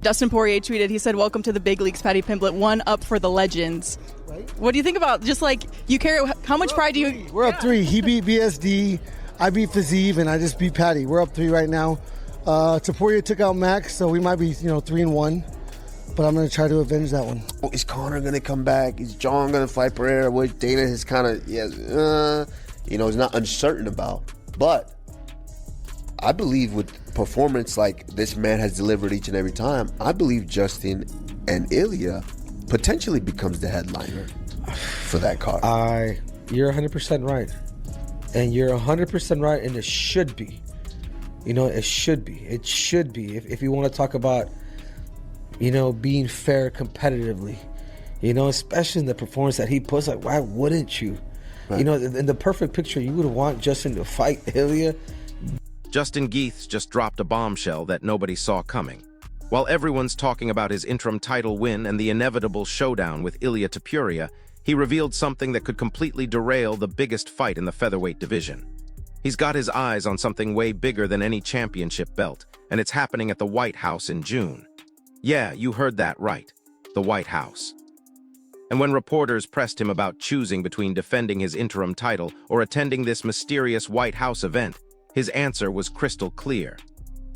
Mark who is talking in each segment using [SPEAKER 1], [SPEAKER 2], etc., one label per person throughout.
[SPEAKER 1] Dustin Poirier tweeted, he said, "Welcome to the big leagues, Paddy Pimblett, one up for the legends." Right? What do you think about just like you carry, how much pride do you?
[SPEAKER 2] We're up 3. He beat BSD, I beat Fazeev, and I just beat Paddy. We're up 3 right now. Poirier took out Max, so we might be 3-1. But I'm going to try to avenge that one.
[SPEAKER 3] Is Conor going to come back? Is John going to fight Pereira? Which Dana has kind of, is not uncertain about. But I believe with performance like this man has delivered each and every time, I believe Justin and Ilya potentially becomes the headliner for that card.
[SPEAKER 4] You're 100% right. And you're 100% right, and it should be. It should be. It should be. If you want to talk about being fair competitively, especially in the performance that he puts, like, why wouldn't you? Right. In the perfect picture, you would want Justin to fight Ilya.
[SPEAKER 5] Justin Gaethje just dropped a bombshell that nobody saw coming. While everyone's talking about his interim title win and the inevitable showdown with Ilya Topuria, he revealed something that could completely derail the biggest fight in the featherweight division. He's got his eyes on something way bigger than any championship belt, and it's happening at the White House in June. Yeah, you heard that right. The White House. And when reporters pressed him about choosing between defending his interim title or attending this mysterious White House event, his answer was crystal clear.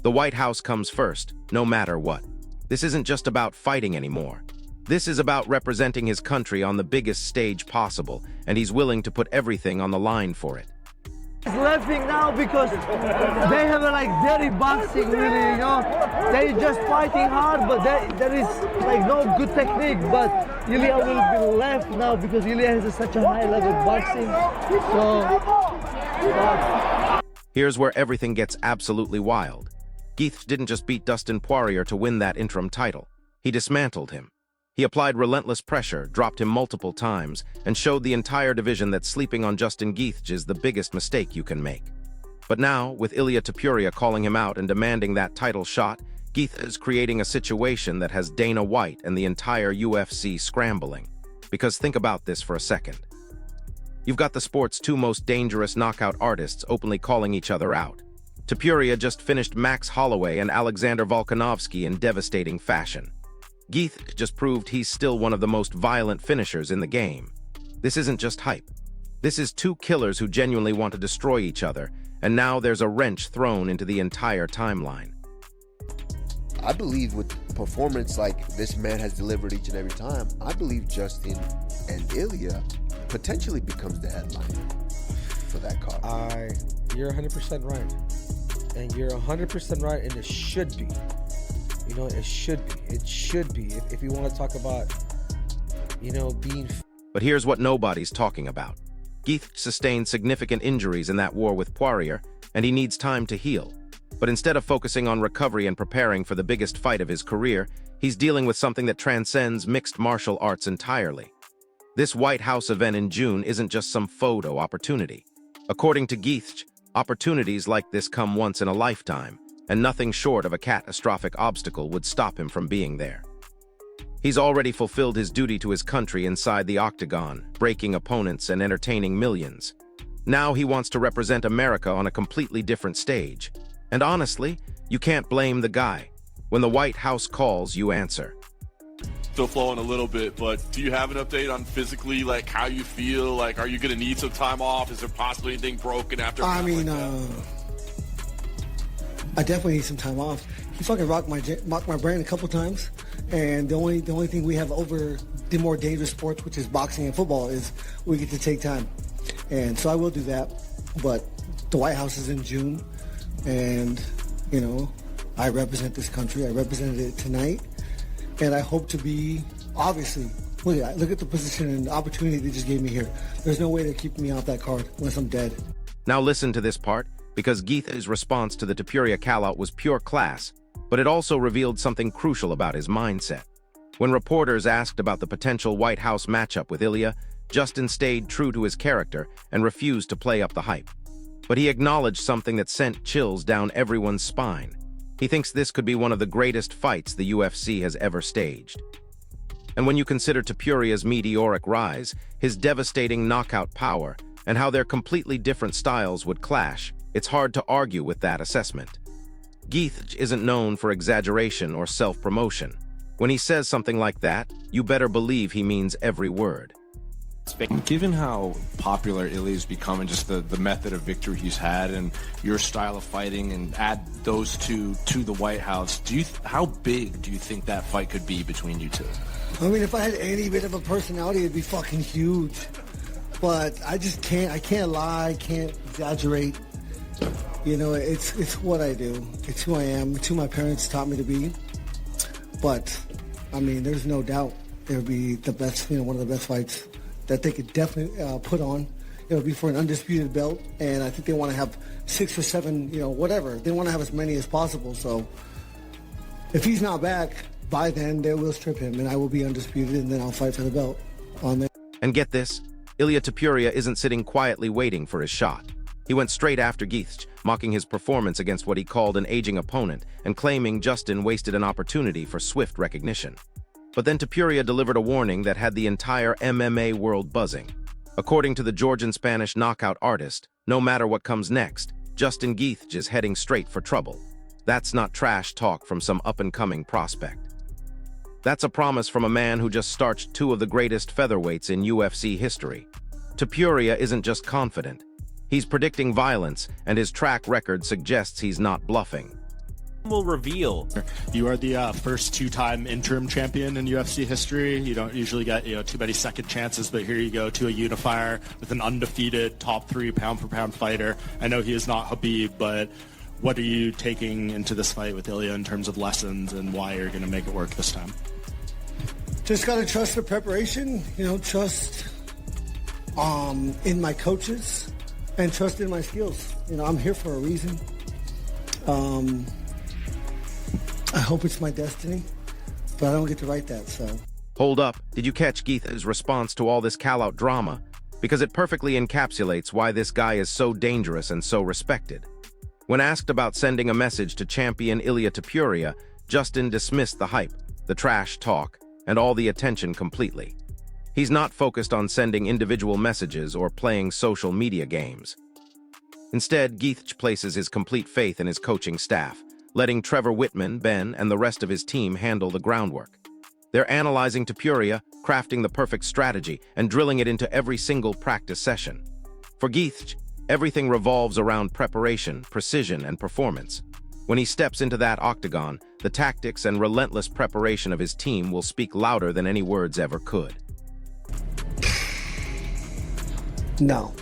[SPEAKER 5] The White House comes first, no matter what. This isn't just about fighting anymore. This is about representing his country on the biggest stage possible, and he's willing to put everything on the line for it.
[SPEAKER 6] He's laughing now because they have dirty boxing, really, They just fighting hard, but there is no good technique. But Ilya will be left now because Ilya has such a high level boxing.
[SPEAKER 5] Here's where everything gets absolutely wild. Gaethje didn't just beat Dustin Poirier to win that interim title. He dismantled him. He applied relentless pressure, dropped him multiple times, and showed the entire division that sleeping on Justin Gaethje is the biggest mistake you can make. But now, with Ilya Topuria calling him out and demanding that title shot, Gaethje is creating a situation that has Dana White and the entire UFC scrambling. Because think about this for a second. You've got the sport's 2 most dangerous knockout artists openly calling each other out. Topuria just finished Max Holloway and Alexander Volkanovski in devastating fashion. Gaethje just proved he's still one of the most violent finishers in the game. This isn't just hype. This is 2 killers who genuinely want to destroy each other, and now there's a wrench thrown into the entire timeline.
[SPEAKER 3] I believe with performance like this man has delivered each and every time, I believe Justin and Ilya potentially becomes the headliner for that card.
[SPEAKER 4] You're 100% right. And you're 100% right, and it should be. It should be. It should be. If you want to talk about, being...
[SPEAKER 5] But here's what nobody's talking about. Gaethje sustained significant injuries in that war with Poirier, and he needs time to heal. But instead of focusing on recovery and preparing for the biggest fight of his career, he's dealing with something that transcends mixed martial arts entirely. This White House event in June isn't just some photo opportunity. According to Gaethje, opportunities like this come once in a lifetime, and nothing short of a catastrophic obstacle would stop him from being there. He's already fulfilled his duty to his country inside the octagon, breaking opponents and entertaining millions. Now he wants to represent America on a completely different stage. And honestly, you can't blame the guy. When the White House calls, you answer.
[SPEAKER 7] Still flowing a little bit, but do you have an update on physically, how you feel? Are you going to need some time off? Is there possibly anything broken after?
[SPEAKER 2] I definitely need some time off. He fucking rocked my brain a couple times, and the only thing we have over the more dangerous sports, which is boxing and football, is we get to take time. And so I will do that, but the White House is in June, and, I represent this country. I represented it tonight, and I hope to be, obviously, look at the position and the opportunity they just gave me here. There's no way to keep me off that card unless I'm dead.
[SPEAKER 5] Now listen to this part, because Gaethje's response to the Topuria callout was pure class, but it also revealed something crucial about his mindset. When reporters asked about the potential White House matchup with Ilya, Justin stayed true to his character and refused to play up the hype. But he acknowledged something that sent chills down everyone's spine. He thinks this could be one of the greatest fights the UFC has ever staged. And when you consider Topuria's meteoric rise, his devastating knockout power, and how their completely different styles would clash, it's hard to argue with that assessment. Gaethje isn't known for exaggeration or self-promotion. When he says something like that, you better believe he means every word.
[SPEAKER 8] Given how popular Ilya's become and just the method of victory he's had and your style of fighting, and add those two to the White House, how big do you think that fight could be between you two?
[SPEAKER 2] I mean, if I had any bit of a personality, it'd be fucking huge. But I just can't. I can't lie. I can't exaggerate. You know, it's what I do. It's who I am. It's who my parents taught me to be. But I mean, there's no doubt it would be the best. You know, one of the best fights that they could definitely put on. It would be for an undisputed belt, and I think they want to have 6 or 7. You know, whatever. They want to have as many as possible. So if he's not back by then, they will strip him, and I will be undisputed, and then I'll fight for the belt on there.
[SPEAKER 5] And get this, Ilia Topuria isn't sitting quietly waiting for his shot. He went straight after Gaethje, mocking his performance against what he called an aging opponent and claiming Justin wasted an opportunity for swift recognition. But then Topuria delivered a warning that had the entire MMA world buzzing. According to the Georgian-Spanish knockout artist, no matter what comes next, Justin Gaethje is heading straight for trouble. That's not trash talk from some up-and-coming prospect. That's a promise from a man who just starched 2 of the greatest featherweights in UFC history. Topuria isn't just confident. He's predicting violence, and his track record suggests he's not bluffing.
[SPEAKER 9] Will reveal.
[SPEAKER 10] You are the first 2-time interim champion in UFC history. You don't usually get too many second chances, but here you go to a unifier with an undefeated top 3 pound-for-pound fighter. I know he is not Khabib, but what are you taking into this fight with Ilya in terms of lessons and why you're going to make it work this time?
[SPEAKER 2] Just gotta trust the preparation. Trust in my coaches and trust in my skills. I'm here for a reason. I hope it's my destiny, but I don't get to write that, so.
[SPEAKER 5] Hold up, did you catch Gaethje's response to all this call-out drama? Because it perfectly encapsulates why this guy is so dangerous and so respected. When asked about sending a message to champion Ilia Topuria, Justin dismissed the hype, the trash talk, and all the attention completely. He's not focused on sending individual messages or playing social media games. Instead, Gaethje places his complete faith in his coaching staff, letting Trevor Whitman, Ben, and the rest of his team handle the groundwork. They're analyzing Topuria, crafting the perfect strategy, and drilling it into every single practice session. For Gaethje, everything revolves around preparation, precision, and performance. When he steps into that octagon, the tactics and relentless preparation of his team will speak louder than any words ever could.
[SPEAKER 2] No,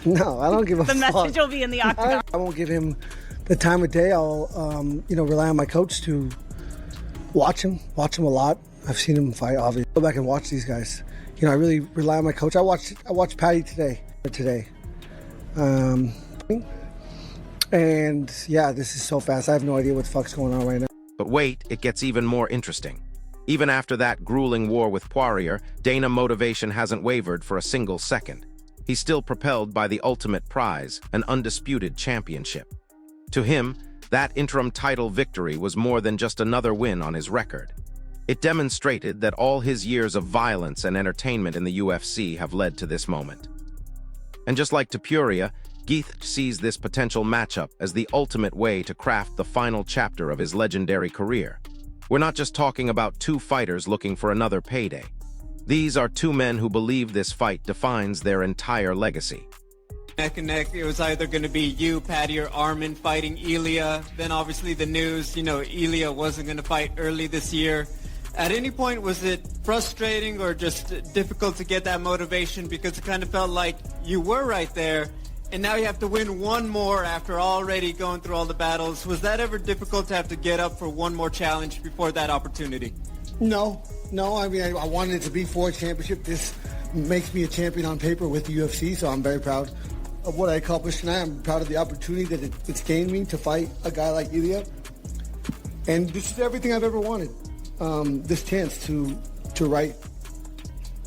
[SPEAKER 2] I don't give a fuck.
[SPEAKER 1] The message will be in the octagon.
[SPEAKER 2] I won't give him the time of day. I'll, rely on my coach to watch him a lot. I've seen him fight, obviously. Go back and watch these guys. I really rely on my coach. I watched Paddy today. And yeah, this is so fast. I have no idea what the fuck's going on right now.
[SPEAKER 5] But wait, it gets even more interesting. Even after that grueling war with Poirier, Dana motivation hasn't wavered for a single second. He's still propelled by the ultimate prize, an undisputed championship. To him, that interim title victory was more than just another win on his record. It demonstrated that all his years of violence and entertainment in the UFC have led to this moment. And just like Topuria, Gaethje sees this potential matchup as the ultimate way to craft the final chapter of his legendary career. We're not just talking about 2 fighters looking for another payday. These are 2 men who believe this fight defines their entire legacy.
[SPEAKER 9] Neck and neck, it was either going to be you, Paddy, or Armin fighting Ilya. Then obviously the news, Ilya wasn't going to fight early this year. At any point, was it frustrating or just difficult to get that motivation, because it kind of felt like you were right there, and now you have to win one more after already going through all the battles? Was that ever difficult to have to get up for one more challenge before that opportunity?
[SPEAKER 2] No. I mean, I wanted it to be for a championship. This makes me a champion on paper with the UFC, so I'm very proud of what I accomplished tonight. I'm proud of the opportunity that it's gained me to fight a guy like Ilya. And this is everything I've ever wanted. This chance to write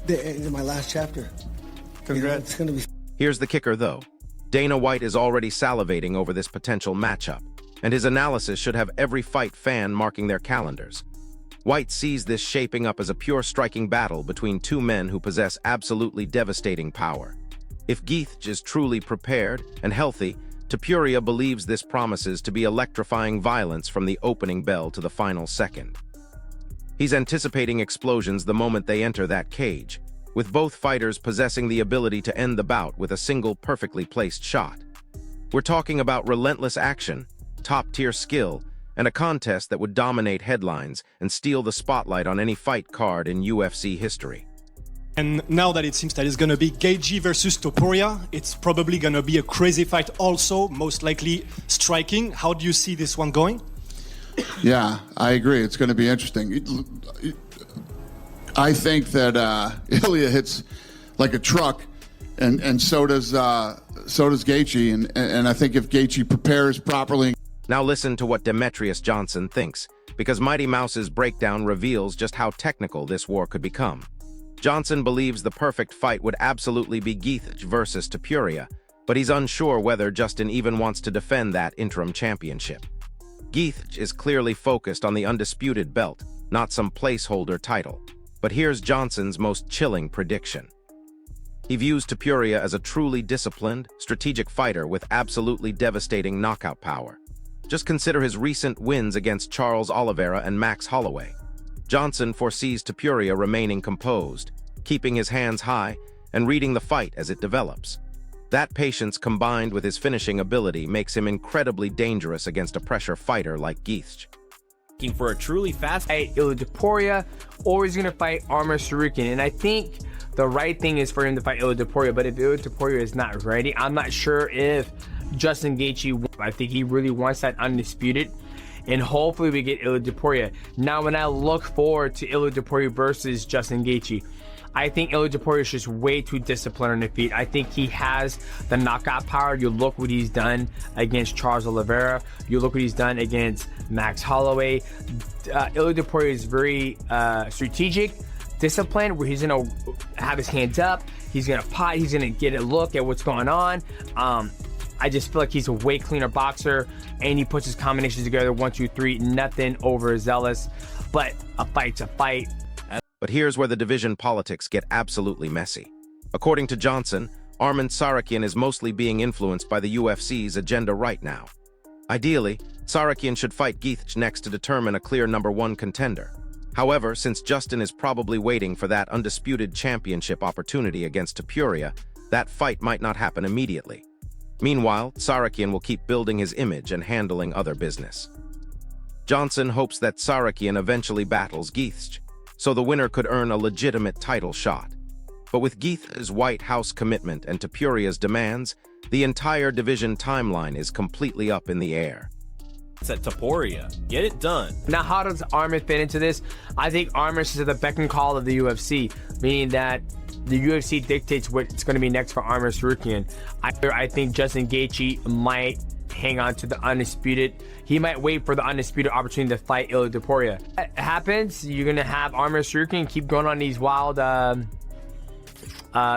[SPEAKER 2] the end of my last chapter.
[SPEAKER 10] Congrats.
[SPEAKER 2] It's going to be.
[SPEAKER 5] Here's the kicker, though. Dana White is already salivating over this potential matchup, and his analysis should have every fight fan marking their calendars. White sees this shaping up as a pure striking battle between 2 men who possess absolutely devastating power. If Gaethje is truly prepared and healthy, Topuria believes this promises to be electrifying violence from the opening bell to the final second. He's anticipating explosions the moment they enter that cage, with both fighters possessing the ability to end the bout with a single perfectly placed shot. We're talking about relentless action, top-tier skill, and a contest that would dominate headlines and steal the spotlight on any fight card in UFC history.
[SPEAKER 11] And now that it seems that it's going to be Gaethje versus Topuria, it's probably going to be a crazy fight also, most likely striking. How do you see this one going?
[SPEAKER 12] Yeah, I agree. It's going to be interesting. I think that Ilya hits like a truck, and so does Gaethje. And I think if Gaethje prepares properly.
[SPEAKER 5] Now listen to what Demetrius Johnson thinks, because Mighty Mouse's breakdown reveals just how technical this war could become. Johnson believes the perfect fight would absolutely be Gaethje versus Topuria, but he's unsure whether Justin even wants to defend that interim championship. Gaethje is clearly focused on the undisputed belt, not some placeholder title. But here's Johnson's most chilling prediction. He views Topuria as a truly disciplined, strategic fighter with absolutely devastating knockout power. Just consider his recent wins against Charles Oliveira and Max Holloway. Johnson foresees Topuria remaining composed, keeping his hands high, and reading the fight as it develops. That patience combined with his finishing ability makes him incredibly dangerous against a pressure fighter like Gaethje.
[SPEAKER 13] For a truly fast fight, Ilya Topuria, or he's going to fight Arman Tsarukyan. And I think the right thing is for him to fight Ilya Topuria, but if Ilya Topuria is not ready, I'm not sure if Justin Gaethje, I think he really wants that undisputed, and hopefully we get Ilya Topuria. Now, when I look forward to Ilya Topuria versus Justin Gaethje, I think Ilya Topuria is just way too disciplined on the feet. I think he has the knockout power. You look what he's done against Charles Oliveira. You look what he's done against Max Holloway. Ilya Topuria is very strategic, disciplined, where he's going to have his hands up. He's going to pot. He's going to get a look at what's going on. I just feel like he's a way cleaner boxer, and he puts his combinations together, 1, 2, 3, nothing overzealous, but a fight's a fight.
[SPEAKER 5] But here's where the division politics get absolutely messy. According to Johnson, Arman Tsarukyan is mostly being influenced by the UFC's agenda right now. Ideally, Tsarukyan should fight Gaethje next to determine a clear #1 contender. However, since Justin is probably waiting for that undisputed championship opportunity against Topuria, that fight might not happen immediately. Meanwhile, Tsarukyan will keep building his image and handling other business. Johnson hopes that Tsarukyan eventually battles Gaethje, so the winner could earn a legitimate title shot. But with Gaethje's White House commitment and Topuria's demands, the entire division timeline is completely up in the air.
[SPEAKER 13] It's at Topuria. Get it done. Now, how does Arman fit into this? I think Arman is at the beck and call of the UFC, meaning that the UFC dictates what's going to be next for Arman Tsarukyan. I think Justin Gaethje might hang on to the undisputed. He might wait for the undisputed opportunity to fight Ilya Topuria. That happens, you're going to have Arman Tsarukyan keep going on these wild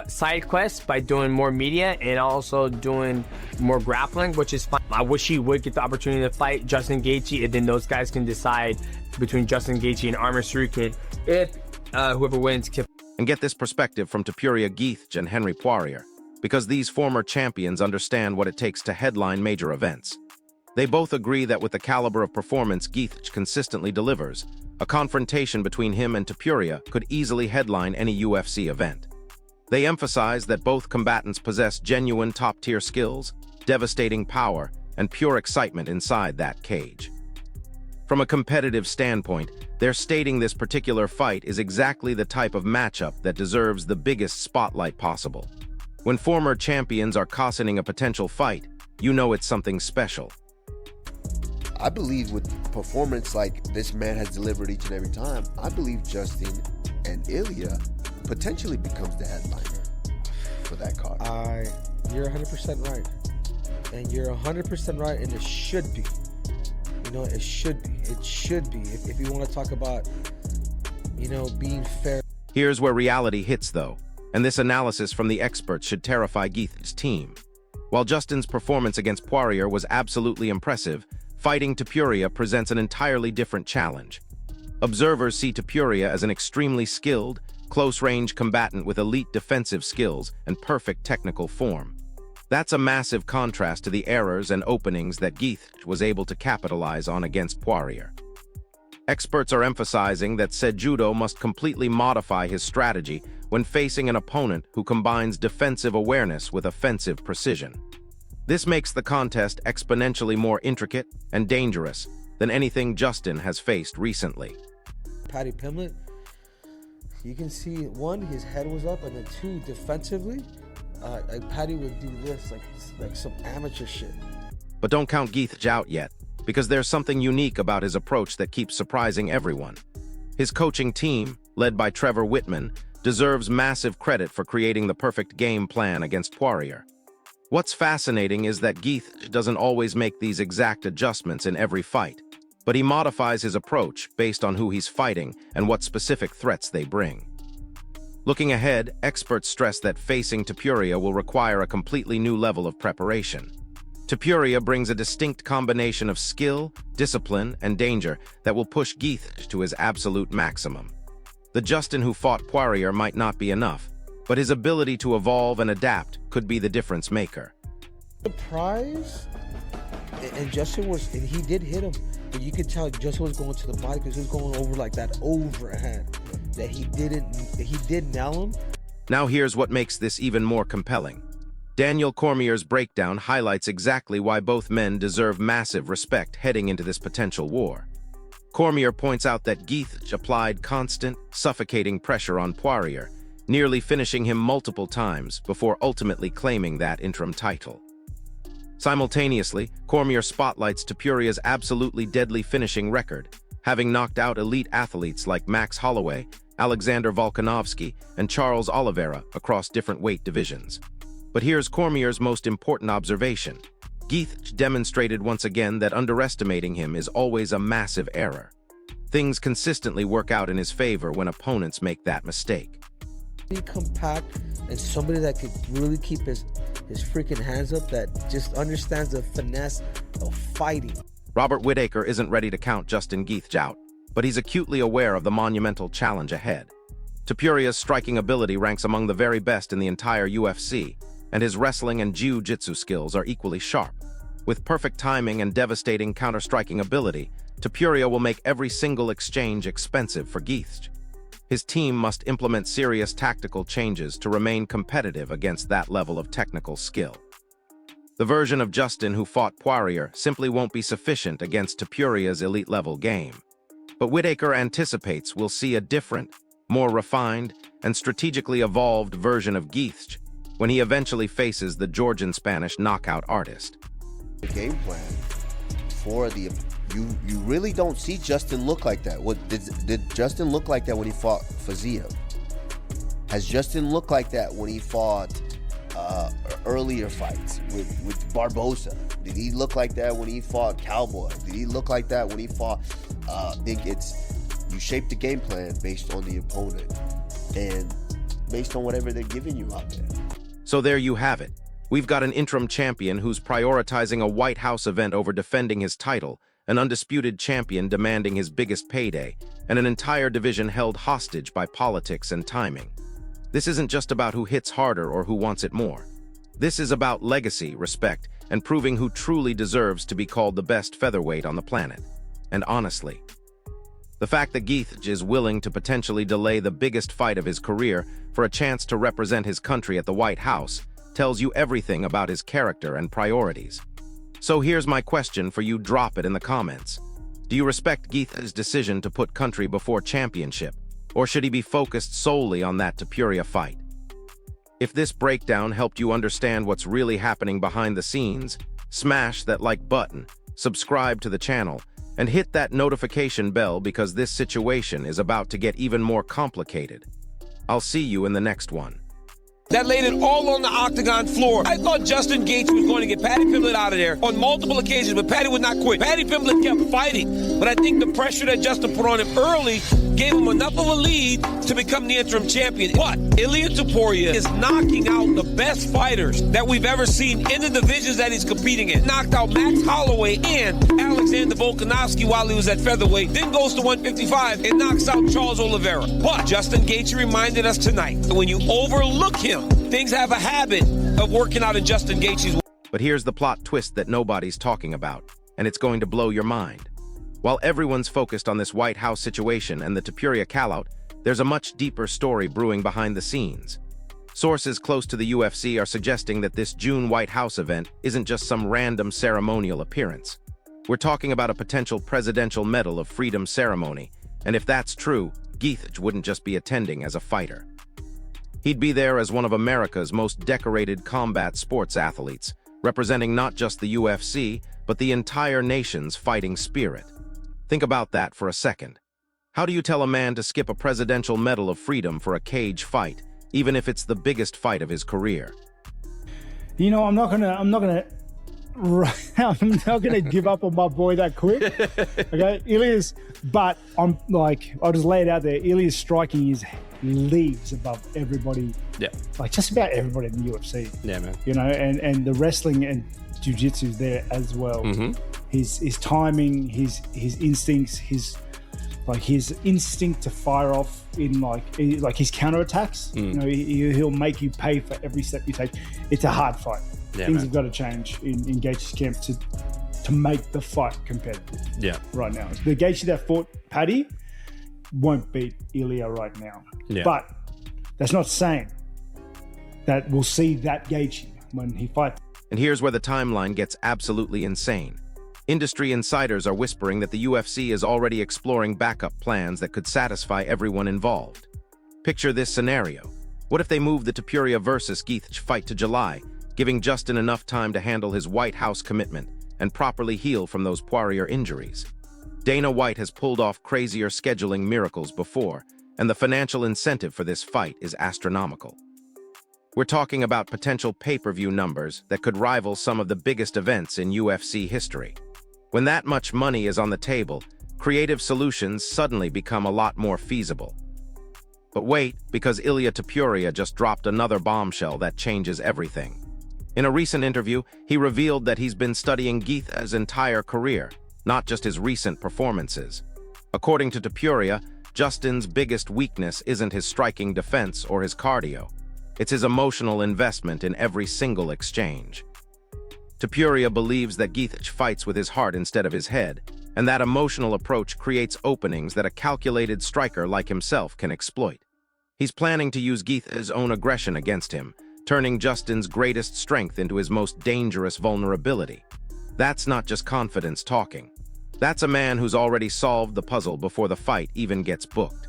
[SPEAKER 13] side quests by doing more media and also doing more grappling, which is fine. I wish he would get the opportunity to fight Justin Gaethje, and then those guys can decide between Justin Gaethje and Arman Tsarukyan if whoever wins can.
[SPEAKER 5] And get this perspective from Topuria Gaethje and Henry Poirier, because these former champions understand what it takes to headline major events. They both agree that with the caliber of performance Gaethje consistently delivers, a confrontation between him and Topuria could easily headline any UFC event. They emphasize that both combatants possess genuine top-tier skills, devastating power, and pure excitement inside that cage. From a competitive standpoint, they're stating this particular fight is exactly the type of matchup that deserves the biggest spotlight possible. When former champions are cautioning a potential fight, you know it's something special.
[SPEAKER 3] I believe with performance like this man has delivered each and every time, I believe Justin and Ilya potentially becomes the headliner for that card.
[SPEAKER 4] You're 100% right. And you're 100% right, and it should be. You know, it should be. It should be. If you want to talk about, you know, being fair.
[SPEAKER 5] Here's where reality hits, though, and this analysis from the experts should terrify Gaethje's team. While Justin's performance against Poirier was absolutely impressive, fighting Topuria presents an entirely different challenge. Observers see Topuria as an extremely skilled, close-range combatant with elite defensive skills and perfect technical form. That's a massive contrast to the errors and openings that Gaethje was able to capitalize on against Poirier. Experts are emphasizing that Cejudo must completely modify his strategy when facing an opponent who combines defensive awareness with offensive precision. This makes the contest exponentially more intricate and dangerous than anything Justin has faced recently.
[SPEAKER 4] Paddy Pimblett, you can see, one, his head was up, and then two, defensively, Paddy would do this like some amateur shit.
[SPEAKER 5] But don't count Gaethje out yet, because there's something unique about his approach that keeps surprising everyone. His coaching team, led by Trevor Whitman, deserves massive credit for creating the perfect game plan against Poirier. What's fascinating is that Gaethje doesn't always make these exact adjustments in every fight, but he modifies his approach based on who he's fighting and what specific threats they bring. Looking ahead, experts stress that facing Topuria will require a completely new level of preparation. Topuria brings a distinct combination of skill, discipline, and danger that will push Gaethje to his absolute maximum. The Justin who fought Poirier might not be enough, but his ability to evolve and adapt could be the difference maker.
[SPEAKER 4] The prize, and Justin was, and he did hit him, but you could tell Justin was going to the body because he was going over like that overhand. That he did nail him.
[SPEAKER 5] Now here's what makes this even more compelling. Daniel Cormier's breakdown highlights exactly why both men deserve massive respect heading into this potential war. Cormier points out that Gaethje applied constant, suffocating pressure on Poirier, nearly finishing him multiple times before ultimately claiming that interim title. Simultaneously, Cormier spotlights Topuria's absolutely deadly finishing record, having knocked out elite athletes like Max Holloway, Alexander Volkanovski, and Charles Oliveira across different weight divisions. But here's Cormier's most important observation. Gaethje demonstrated once again that underestimating him is always a massive error. Things consistently work out in his favor when opponents make that mistake.
[SPEAKER 4] Be compact and somebody that could really keep his freaking hands up, that just understands the finesse of fighting.
[SPEAKER 5] Robert Whittaker isn't ready to count Justin Gaethje out, but he's acutely aware of the monumental challenge ahead. Topuria's striking ability ranks among the very best in the entire UFC, and his wrestling and jiu-jitsu skills are equally sharp. With perfect timing and devastating counter-striking ability, Topuria will make every single exchange expensive for Gaethje. His team must implement serious tactical changes to remain competitive against that level of technical skill. The version of Justin who fought Poirier simply won't be sufficient against Topuria's elite-level game. But Whittaker anticipates we'll see a different, more refined, and strategically evolved version of Gaethje when he eventually faces the Georgian-Spanish knockout artist.
[SPEAKER 3] The game plan for the... You really don't see Justin look like that. Did Justin look like that when he fought Faziev? Has Justin looked like that when he fought earlier fights with Barbosa? Did he look like that when he fought Cowboy? Did he look like that when he fought... I think you shape the game plan based on the opponent and based on whatever they're giving you out there.
[SPEAKER 5] So there you have it. We've got an interim champion who's prioritizing a White House event over defending his title, an undisputed champion demanding his biggest payday, and an entire division held hostage by politics and timing. This isn't just about who hits harder or who wants it more. This is about legacy, respect, and proving who truly deserves to be called the best featherweight on the planet. And honestly, the fact that Gaethje is willing to potentially delay the biggest fight of his career for a chance to represent his country at the White House tells you everything about his character and priorities. So here's my question for you, drop it in the comments. Do you respect Gaethje's decision to put country before championship, or should he be focused solely on that Topuria fight? If this breakdown helped you understand what's really happening behind the scenes, smash that like button, subscribe to the channel, and hit that notification bell because this situation is about to get even more complicated. I'll see you in the next one.
[SPEAKER 14] That laid it all on the octagon floor. I thought Justin Gaethje was going to get Paddy Pimblett out of there on multiple occasions, but Paddy would not quit. Paddy Pimblett kept fighting, but I think the pressure that Justin put on him early gave him enough of a lead to become the interim champion. But Ilia Topuria is knocking out the best fighters that we've ever seen in the divisions that he's competing in. Knocked out Max Holloway and Alexander Volkanovski while he was at featherweight, then goes to 155 and knocks out Charles Oliveira. But Justin Gaethje reminded us tonight that when you overlook him, things have a habit of working out in Justin Gaethje's.
[SPEAKER 5] But here's the plot twist that nobody's talking about, and it's going to blow your mind. While everyone's focused on this White House situation and the Topuria call-out, there's a much deeper story brewing behind the scenes. Sources close to the UFC are suggesting that this June White House event isn't just some random ceremonial appearance. We're talking about a potential Presidential Medal of Freedom ceremony, and if that's true, Gaethje wouldn't just be attending as a fighter. He'd be there as one of America's most decorated combat sports athletes, representing not just the UFC, but the entire nation's fighting spirit. Think about that for a second. How do you tell a man to skip a Presidential Medal of Freedom for a cage fight, even if it's the biggest fight of his career?
[SPEAKER 15] You know, I'm not gonna give up on my boy that quick. Okay, Ilya's, but I'll just lay it out there. Ilya's striking is leagues above everybody.
[SPEAKER 16] Yeah,
[SPEAKER 15] like just about everybody in the UFC.
[SPEAKER 16] Yeah, man.
[SPEAKER 15] You know, and the wrestling and jiu-jitsu is there as well.
[SPEAKER 16] Mm-hmm.
[SPEAKER 15] His timing, his instincts, his instinct to fire off in like his counterattacks. You know, he'll make you pay for every step you take. It's a hard fight.
[SPEAKER 16] Yeah,
[SPEAKER 15] Things
[SPEAKER 16] man.
[SPEAKER 15] have got to change in Gaethje's camp to make the fight competitive.
[SPEAKER 16] Yeah.
[SPEAKER 15] Right now, the Gaethje that fought Paddy won't beat Ilya right now.
[SPEAKER 16] Yeah.
[SPEAKER 15] But that's not saying that we'll see that Gaethje when he fights.
[SPEAKER 5] And here's where the timeline gets absolutely insane. Industry insiders are whispering that the UFC is already exploring backup plans that could satisfy everyone involved. Picture this scenario. What if they move the Topuria versus Gaethje fight to July, giving Justin enough time to handle his White House commitment and properly heal from those Poirier injuries? Dana White has pulled off crazier scheduling miracles before, and the financial incentive for this fight is astronomical. We're talking about potential pay-per-view numbers that could rival some of the biggest events in UFC history. When that much money is on the table, creative solutions suddenly become a lot more feasible. But wait, because Ilia Topuria just dropped another bombshell that changes everything. In a recent interview, he revealed that he's been studying Gaethje's entire career, not just his recent performances. According to Topuria, Justin's biggest weakness isn't his striking defense or his cardio. It's his emotional investment in every single exchange. Topuria believes that Gaethje fights with his heart instead of his head, and that emotional approach creates openings that a calculated striker like himself can exploit. He's planning to use Gaethje's own aggression against him, turning Justin's greatest strength into his most dangerous vulnerability. That's not just confidence talking. That's a man who's already solved the puzzle before the fight even gets booked.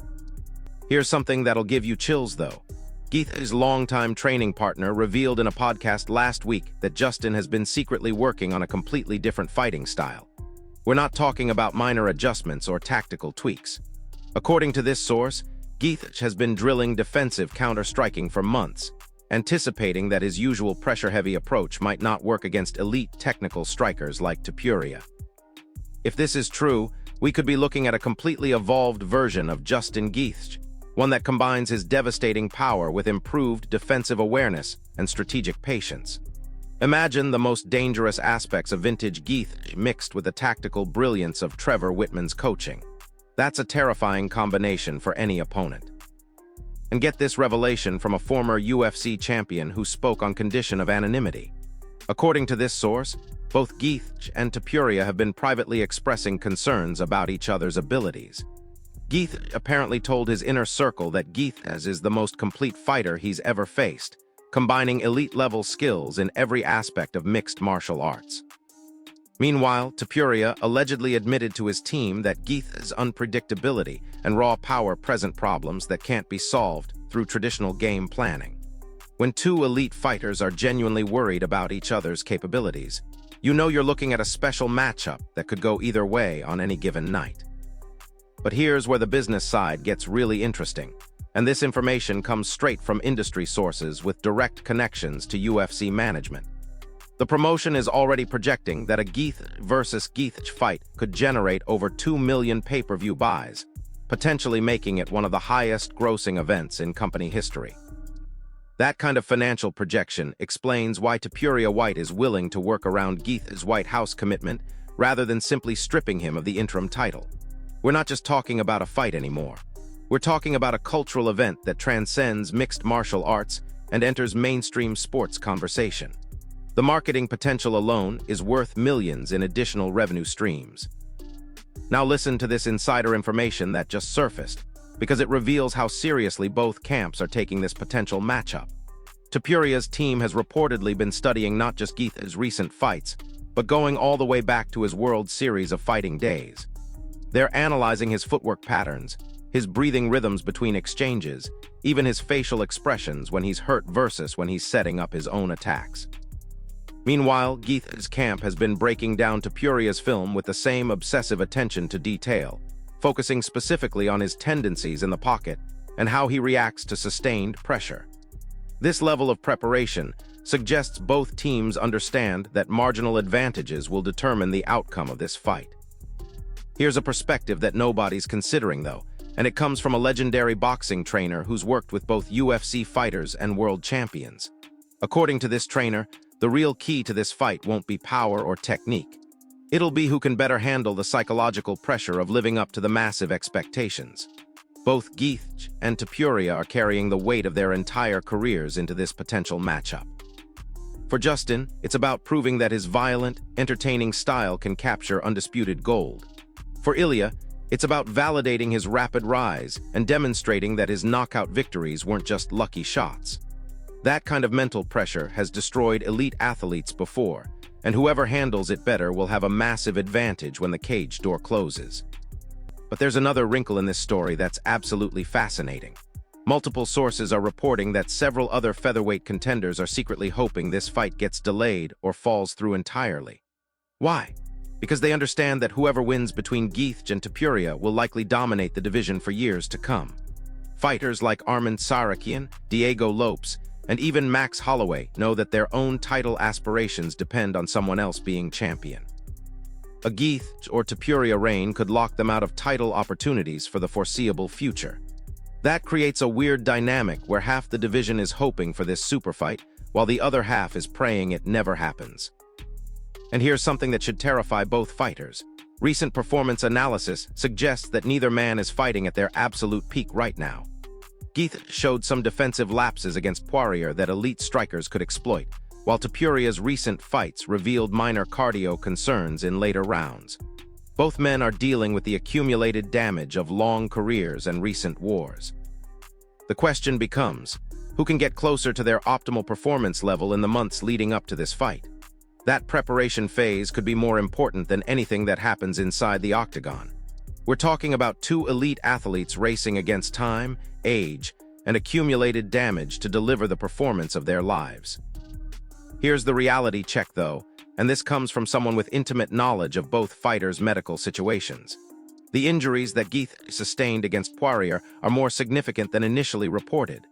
[SPEAKER 5] Here's something that'll give you chills, though. Gaethje's longtime training partner revealed in a podcast last week that Justin has been secretly working on a completely different fighting style. We're not talking about minor adjustments or tactical tweaks. According to this source, Gaethje has been drilling defensive counter-striking for months, anticipating that his usual pressure-heavy approach might not work against elite technical strikers like Topuria. If this is true, we could be looking at a completely evolved version of Justin Gaethje, one that combines his devastating power with improved defensive awareness and strategic patience. Imagine the most dangerous aspects of vintage Gaethje mixed with the tactical brilliance of Trevor Whitman's coaching. That's a terrifying combination for any opponent. And get this revelation from a former UFC champion who spoke on condition of anonymity. According to this source, both Gaethje and Topuria have been privately expressing concerns about each other's abilities. Gaethje apparently told his inner circle that Gaethje is the most complete fighter he's ever faced, combining elite-level skills in every aspect of mixed martial arts. Meanwhile, Topuria allegedly admitted to his team that Gaethje's unpredictability and raw power present problems that can't be solved through traditional game planning. When two elite fighters are genuinely worried about each other's capabilities, you know you're looking at a special matchup that could go either way on any given night. But here's where the business side gets really interesting, and this information comes straight from industry sources with direct connections to UFC management. The promotion is already projecting that a Gaethje versus Gaethje fight could generate over 2 million pay-per-view buys, potentially making it one of the highest-grossing events in company history. That kind of financial projection explains why Topuria White is willing to work around Gaethje's White House commitment rather than simply stripping him of the interim title. We're not just talking about a fight anymore. We're talking about a cultural event that transcends mixed martial arts and enters mainstream sports conversation. The marketing potential alone is worth millions in additional revenue streams. Now listen to this insider information that just surfaced, because it reveals how seriously both camps are taking this potential matchup. Topuria's team has reportedly been studying not just Gaethje's recent fights, but going all the way back to his World Series of Fighting days. They're analyzing his footwork patterns, his breathing rhythms between exchanges, even his facial expressions when he's hurt versus when he's setting up his own attacks. Meanwhile, Gaethje's camp has been breaking down Topuria's film with the same obsessive attention to detail, focusing specifically on his tendencies in the pocket and how he reacts to sustained pressure. This level of preparation suggests both teams understand that marginal advantages will determine the outcome of this fight. Here's a perspective that nobody's considering, though, and it comes from a legendary boxing trainer who's worked with both UFC fighters and world champions. According to this trainer, the real key to this fight won't be power or technique. It'll be who can better handle the psychological pressure of living up to the massive expectations. Both Gaethje and Topuria are carrying the weight of their entire careers into this potential matchup. For Justin, it's about proving that his violent, entertaining style can capture undisputed gold. For Ilya, it's about validating his rapid rise and demonstrating that his knockout victories weren't just lucky shots. That kind of mental pressure has destroyed elite athletes before, and whoever handles it better will have a massive advantage when the cage door closes. But there's another wrinkle in this story that's absolutely fascinating. Multiple sources are reporting that several other featherweight contenders are secretly hoping this fight gets delayed or falls through entirely. Why? Because they understand that whoever wins between Gaethje and Topuria will likely dominate the division for years to come. Fighters like Arman Tsarukyan, Diego Lopes, and even Max Holloway know that their own title aspirations depend on someone else being champion. A Gaethje or Topuria reign could lock them out of title opportunities for the foreseeable future. That creates a weird dynamic where half the division is hoping for this super fight, while the other half is praying it never happens. And here's something that should terrify both fighters. Recent performance analysis suggests that neither man is fighting at their absolute peak right now. Gaethje showed some defensive lapses against Poirier that elite strikers could exploit, while Topuria's recent fights revealed minor cardio concerns in later rounds. Both men are dealing with the accumulated damage of long careers and recent wars. The question becomes, who can get closer to their optimal performance level in the months leading up to this fight? That preparation phase could be more important than anything that happens inside the octagon. We're talking about two elite athletes racing against time, age, and accumulated damage to deliver the performance of their lives. Here's the reality check, though, and this comes from someone with intimate knowledge of both fighters' medical situations. The injuries that Gaethje sustained against Poirier are more significant than initially reported.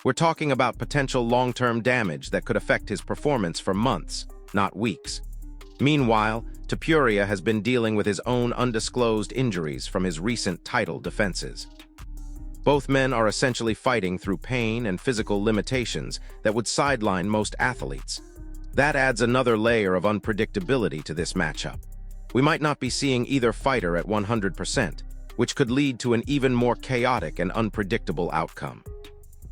[SPEAKER 5] We're talking about potential long-term damage that could affect his performance for months, not weeks. Meanwhile, Topuria has been dealing with his own undisclosed injuries from his recent title defenses. Both men are essentially fighting through pain and physical limitations that would sideline most athletes. That adds another layer of unpredictability to this matchup. We might not be seeing either fighter at 100%, which could lead to an even more chaotic and unpredictable outcome.